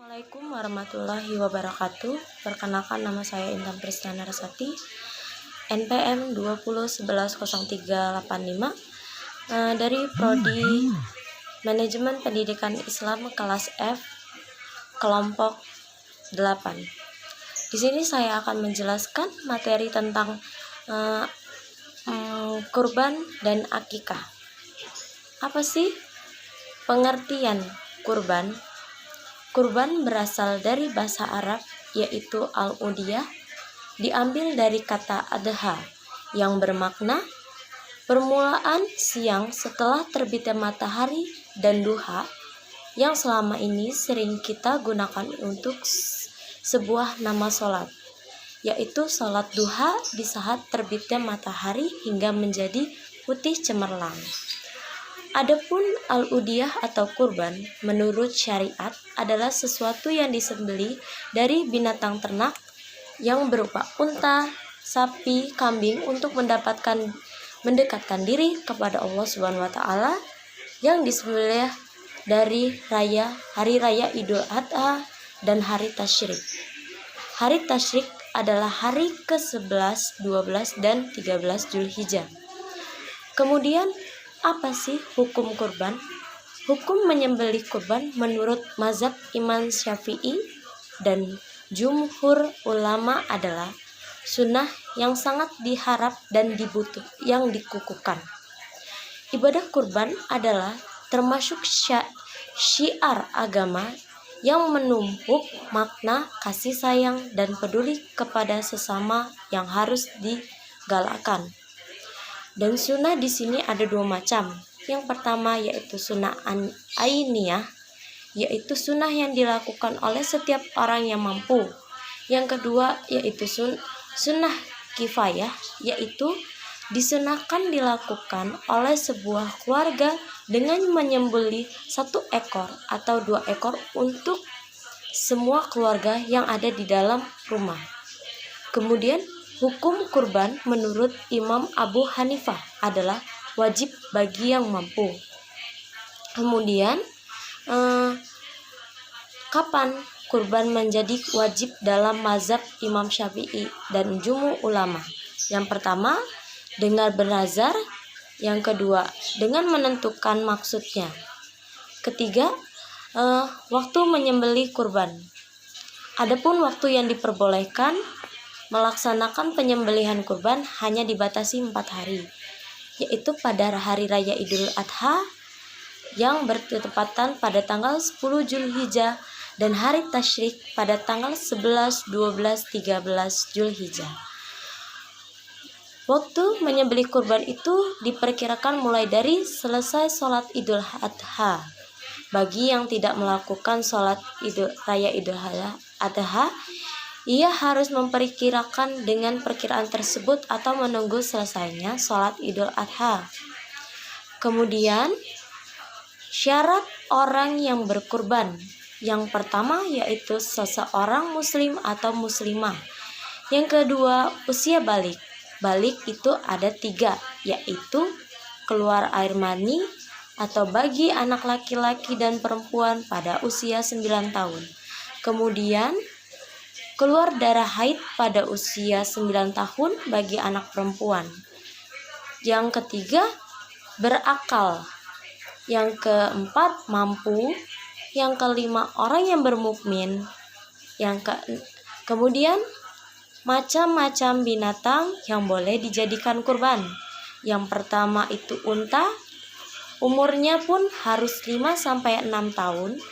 Assalamualaikum warahmatullahi wabarakatuh. Perkenalkan, nama saya Intan Pristiana Rasati, NPM 20110385, dari Prodi Manajemen Pendidikan Islam kelas F, kelompok 8. Di sini saya akan menjelaskan materi tentang kurban dan akikah. Apa sih pengertian kurban? Kurban berasal dari bahasa Arab, yaitu al-udhiyah, diambil dari kata adha yang bermakna permulaan siang setelah terbitnya matahari dan duha, yang selama ini sering kita gunakan untuk sebuah nama sholat, yaitu sholat duha di saat terbitnya matahari hingga menjadi putih cemerlang. Adapun al-udhiyah atau kurban menurut syariat adalah sesuatu yang disembelih dari binatang ternak yang berupa unta, sapi, kambing untuk mendekatkan diri kepada Allah Subhanahu wa taala, yang disembelih dari hari raya Idul Adha dan hari tasyrik. Hari tasyrik adalah hari ke-11, 12 dan 13 Zulhijjah. Kemudian, apa sih hukum kurban? Hukum menyembelih kurban menurut mazhab Imam Syafi'i dan jumhur ulama adalah sunnah yang sangat diharap dan yang dikukuhkan. Ibadah kurban adalah termasuk syiar agama yang menumpuk makna kasih sayang dan peduli kepada sesama yang harus digalakkan. Dan sunnah di sini ada dua macam. Yang pertama yaitu sunnah ainiyah, yaitu sunnah yang dilakukan oleh setiap orang yang mampu. Yang kedua yaitu sunnah kifayah, yaitu disunahkan dilakukan oleh sebuah keluarga dengan menyembelih 1 ekor atau 2 ekor untuk semua keluarga yang ada di dalam rumah. Kemudian hukum kurban menurut Imam Abu Hanifah adalah wajib bagi yang mampu. Kemudian, kapan kurban menjadi wajib dalam mazhab Imam Syafi'i dan jumhur ulama? Yang pertama, dengan bernazar. Yang kedua, dengan menentukan maksudnya. Ketiga, waktu menyembelih kurban. Adapun waktu yang diperbolehkan melaksanakan penyembelihan kurban hanya dibatasi 4 hari, yaitu pada hari raya Idul Adha yang bertepatan pada tanggal 10 Zulhijjah dan hari tasyrik pada tanggal 11, 12, 13 Zulhijjah. Waktu menyembelih kurban itu diperkirakan mulai dari selesai sholat Idul Adha. Bagi yang tidak melakukan sholat raya Idul Adha, ia harus memperkirakan dengan perkiraan tersebut atau menunggu selesainya sholat Idul Adha. Kemudian, syarat orang yang berkurban. Yang pertama yaitu seseorang muslim atau muslimah. Yang kedua, usia balik. Balik itu ada 3, yaitu keluar air mani atau bagi anak laki-laki dan perempuan pada usia 9 tahun. Kemudian, keluar darah haid pada usia 9 tahun bagi anak perempuan. Yang ketiga, berakal. Yang keempat, mampu. Yang kelima, orang yang bermukmin. Kemudian, macam-macam binatang yang boleh dijadikan kurban. Yang pertama itu unta, umurnya pun harus 5-6 tahun.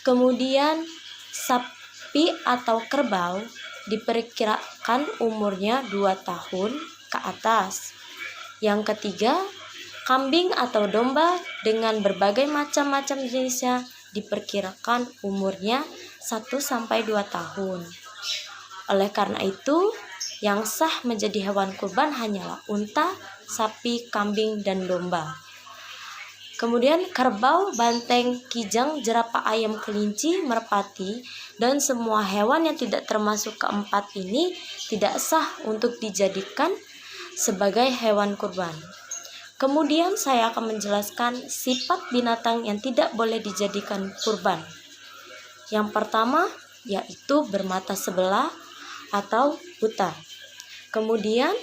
Kemudian, sapi atau kerbau diperkirakan umurnya 2 tahun ke atas. Yang ketiga, kambing atau domba dengan berbagai macam-macam jenisnya diperkirakan umurnya 1-2 tahun. Oleh karena itu, yang sah menjadi hewan kurban hanyalah unta, sapi, kambing, dan domba. Kemudian kerbau, banteng, kijang, jerapah, ayam, kelinci, merpati, dan semua hewan yang tidak termasuk keempat ini tidak sah untuk dijadikan sebagai hewan kurban. Kemudian saya akan menjelaskan sifat binatang yang tidak boleh dijadikan kurban. Yang pertama yaitu bermata sebelah atau buta. Kemudian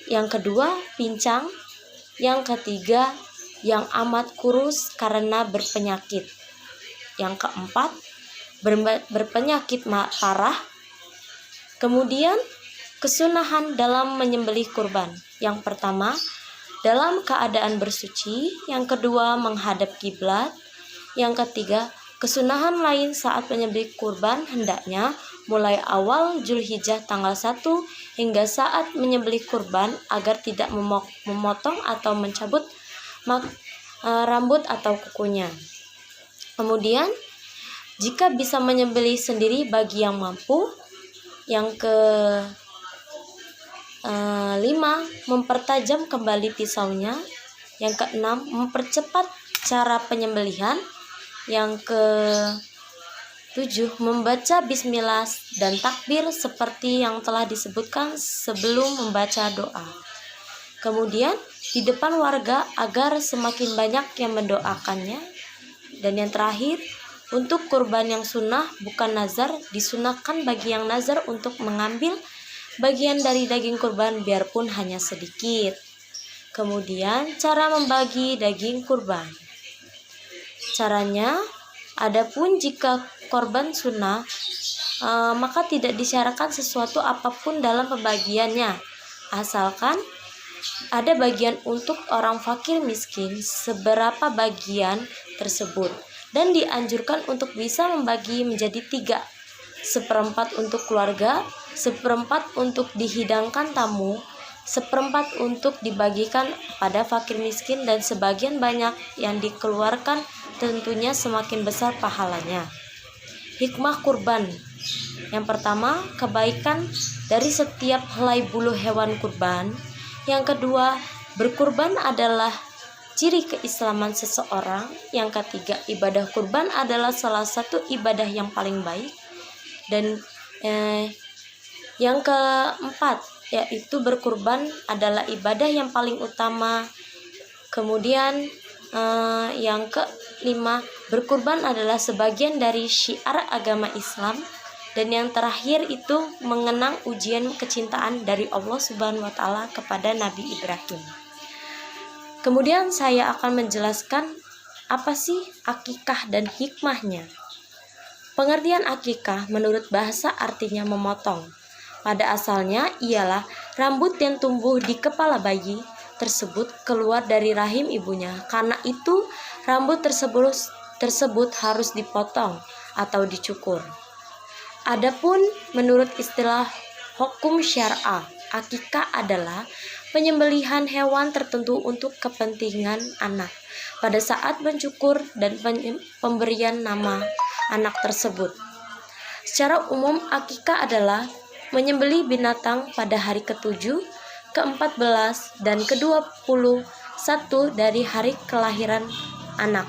yang kedua pincang. Yang ketiga yang amat kurus karena berpenyakit. Yang keempat berpenyakit parah. Kemudian kesunahan dalam menyembelih kurban. Yang pertama dalam keadaan bersuci. Yang kedua menghadap kiblat. Yang ketiga kesunahan lain saat menyembelih kurban hendaknya mulai awal Zulhijjah tanggal 1 hingga saat menyembelih kurban agar tidak memotong atau mencabut rambut atau kukunya. Kemudian jika bisa menyembelih sendiri bagi yang mampu. Yang kelima mempertajam kembali pisaunya. Yang keenam mempercepat cara penyembelihan. Yang ketujuh membaca bismillah dan takbir seperti yang telah disebutkan sebelum membaca doa. Kemudian di depan warga agar semakin banyak yang mendoakannya. Dan yang terakhir, untuk kurban yang sunnah bukan nazar, disunahkan bagi yang nazar untuk mengambil bagian dari daging kurban biarpun hanya sedikit. Kemudian cara membagi daging kurban. Caranya, adapun jika korban sunnah, maka tidak disyaratkan sesuatu apapun dalam pembagiannya, asalkan ada bagian untuk orang fakir miskin seberapa bagian tersebut, dan dianjurkan untuk bisa membagi menjadi 3, 1/4 untuk keluarga, 1/4 untuk dihidangkan tamu, 1/4 untuk dibagikan pada fakir miskin, dan sebagian banyak yang dikeluarkan tentunya semakin besar pahalanya. Hikmah kurban. Yang pertama, kebaikan dari setiap helai bulu hewan kurban. Yang kedua, berkurban adalah ciri keislaman seseorang. Yang ketiga, ibadah kurban adalah salah satu ibadah yang paling baik. Dan yang keempat, yaitu berkurban adalah ibadah yang paling utama. Kemudian yang kelima, berkurban adalah sebagian dari syiar agama Islam. Dan yang terakhir itu mengenang ujian kecintaan dari Allah Subhanahu wa Ta'ala kepada Nabi Ibrahim. Kemudian saya akan menjelaskan apa sih akikah dan hikmahnya. Pengertian akikah menurut bahasa artinya memotong. Pada asalnya ialah rambut yang tumbuh di kepala bayi tersebut keluar dari rahim ibunya. Karena itu rambut tersebut harus dipotong atau dicukur. Adapun menurut istilah hukum syar'ah, akikah adalah penyembelihan hewan tertentu untuk kepentingan anak pada saat mencukur dan pemberian nama anak tersebut. Secara umum, akikah adalah menyembelih binatang pada hari ke-7, ke-14, dan ke-21 dari hari kelahiran anak.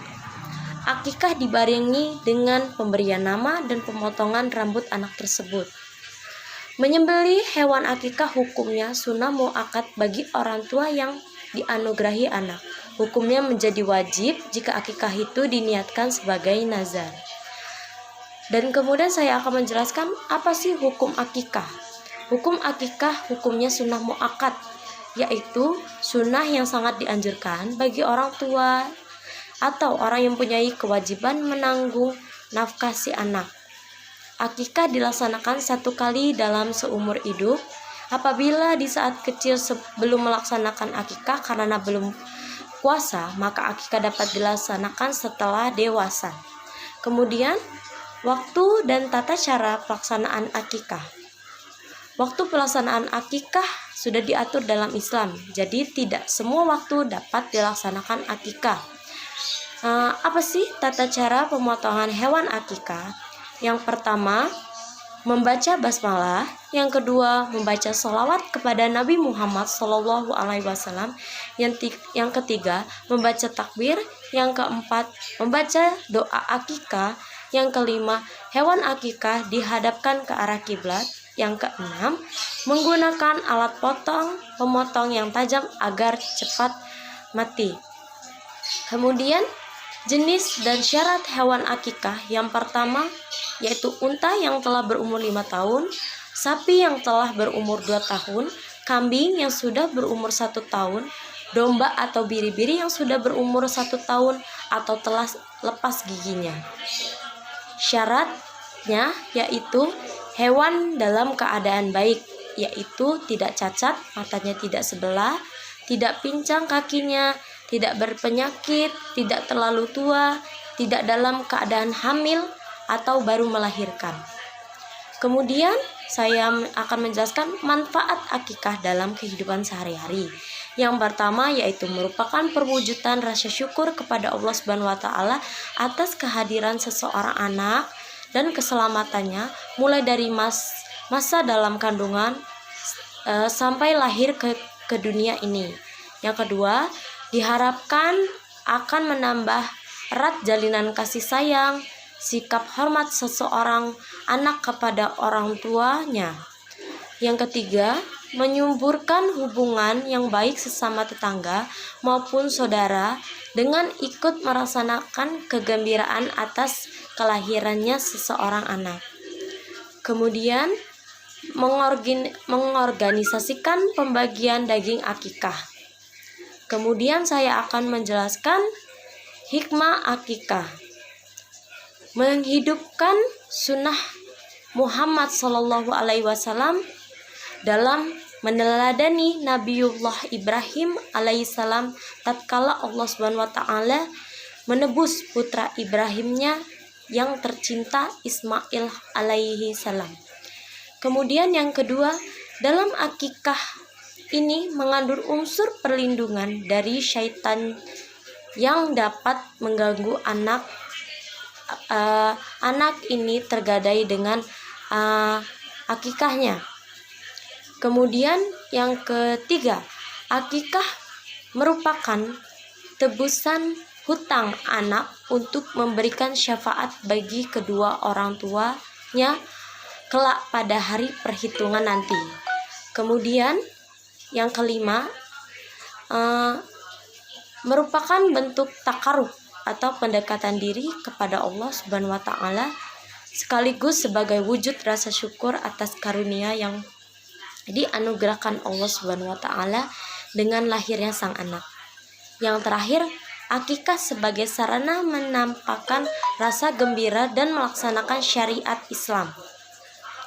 Akikah dibarengi dengan pemberian nama dan pemotongan rambut anak tersebut. Menyembelih hewan akikah hukumnya sunnah muakkad bagi orang tua yang dianugerahi anak. Hukumnya menjadi wajib jika akikah itu diniatkan sebagai nazar. Dan kemudian saya akan menjelaskan apa sih hukum akikah. Hukum akikah hukumnya sunnah muakkad, yaitu sunnah yang sangat dianjurkan bagi orang tua atau orang yang mempunyai kewajiban menanggung nafkah si anak. Akikah dilaksanakan 1 kali dalam seumur hidup. Apabila di saat kecil sebelum melaksanakan akikah karena belum puasa, maka akikah dapat dilaksanakan setelah dewasa. Kemudian, waktu dan tata cara pelaksanaan akikah. Waktu pelaksanaan akikah sudah diatur dalam Islam, jadi tidak semua waktu dapat dilaksanakan akikah. Apa sih tata cara pemotongan hewan akikah? Yang pertama, membaca basmalah. Yang kedua, membaca sholawat kepada Nabi Muhammad SAW. Yang ketiga, membaca takbir. Yang keempat, membaca doa akikah. Yang kelima, hewan akikah dihadapkan ke arah kiblat. Yang keenam, menggunakan alat pemotong yang tajam agar cepat mati. Kemudian Jenis dan syarat hewan akikah yang pertama yaitu unta yang telah berumur 5 tahun, sapi yang telah berumur 2 tahun, kambing yang sudah berumur 1 tahun, domba atau biri-biri yang sudah berumur 1 tahun atau telah lepas giginya. Syaratnya yaitu hewan dalam keadaan baik, yaitu tidak cacat, matanya tidak sebelah, tidak pincang kakinya, tidak berpenyakit, tidak terlalu tua, tidak dalam keadaan hamil atau baru melahirkan. Kemudian saya akan menjelaskan manfaat akikah dalam kehidupan sehari-hari. Yang pertama yaitu merupakan perwujudan rasa syukur kepada Allah Subhanahu wa taala atas kehadiran seseorang anak dan keselamatannya mulai dari masa dalam kandungan sampai lahir ke dunia ini. Yang kedua, diharapkan akan menambah erat jalinan kasih sayang, sikap hormat seseorang anak kepada orang tuanya. Yang ketiga, menyuburkan hubungan yang baik sesama tetangga maupun saudara dengan ikut merasakan kegembiraan atas kelahirannya seseorang anak. Kemudian, mengorganisasikan pembagian daging akikah. Kemudian saya akan menjelaskan hikmah akikah. Menghidupkan sunnah Muhammad SAW dalam meneladani Nabiullah Ibrahim alaihissalam tatkala Allah Subhanahu wa taala menebus putra Ibrahimnya yang tercinta Ismail alaihissalam. Kemudian yang kedua, dalam akikah ini mengandung unsur perlindungan dari syaitan yang dapat mengganggu anak ini tergadai dengan akikahnya. Kemudian yang ketiga, akikah merupakan tebusan hutang anak untuk memberikan syafaat bagi kedua orang tuanya kelak pada hari perhitungan nanti. Kemudian yang kelima, merupakan bentuk takarub atau pendekatan diri kepada Allah Subhanahu wa taala sekaligus sebagai wujud rasa syukur atas karunia yang dianugerahkan Allah Subhanahu wa taala dengan lahirnya sang anak. Yang terakhir, akikah sebagai sarana menampakkan rasa gembira dan melaksanakan syariat Islam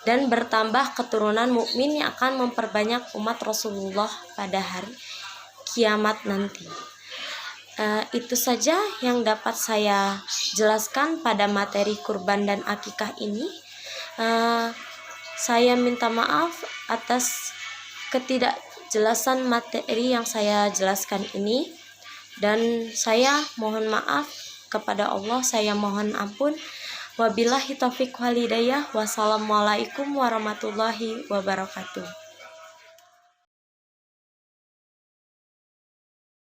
dan bertambah keturunan mukmin yang akan memperbanyak umat Rasulullah pada hari kiamat nanti. Itu saja yang dapat saya jelaskan pada materi kurban dan akikah ini. Saya minta maaf atas ketidakjelasan materi yang saya jelaskan ini, dan saya mohon maaf kepada Allah, saya mohon ampun. Wabillahi taufiq wal hidayah. Wassalamualaikum warahmatullahi wabarakatuh.